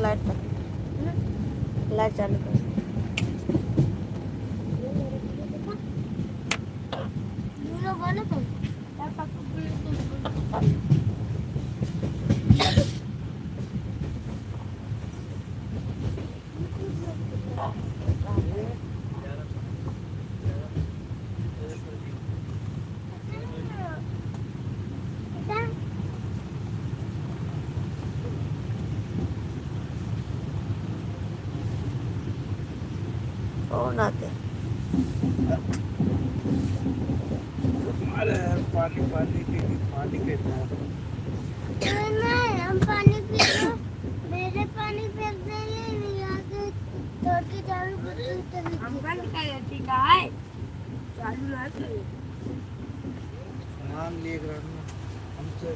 light light चालू कर phone आते अरे यार पानी पानी पानी कहता है नहीं हम पानी पी लो मेरे पानी फेंक देंगे यहाँ के टोटी चालू कर हम बंद कर ठीक है चालू ना करो सामान लिए ग्राम हमसे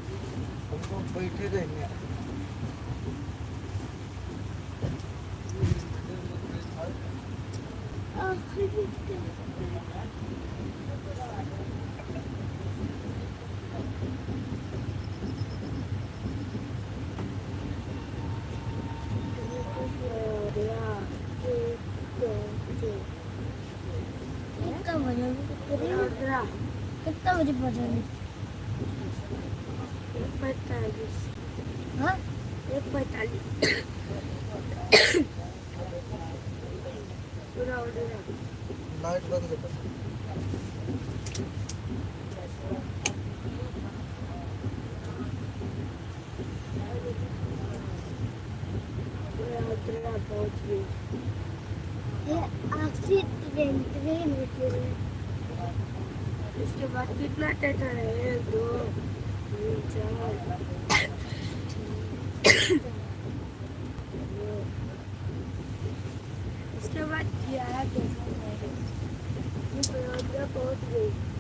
हमको बैठे रहेंगे कितना बजे पहुँचेंगे 45 हाँ 1:45 पूरा ऑर्डर लाइट बंद कर पहुंच गई ये आखिरी ट्रेन होती है इसके बाद कितना टेंशन है 1 2 3 4 इसके बाद 11 टेंशन है ये पहुंच गई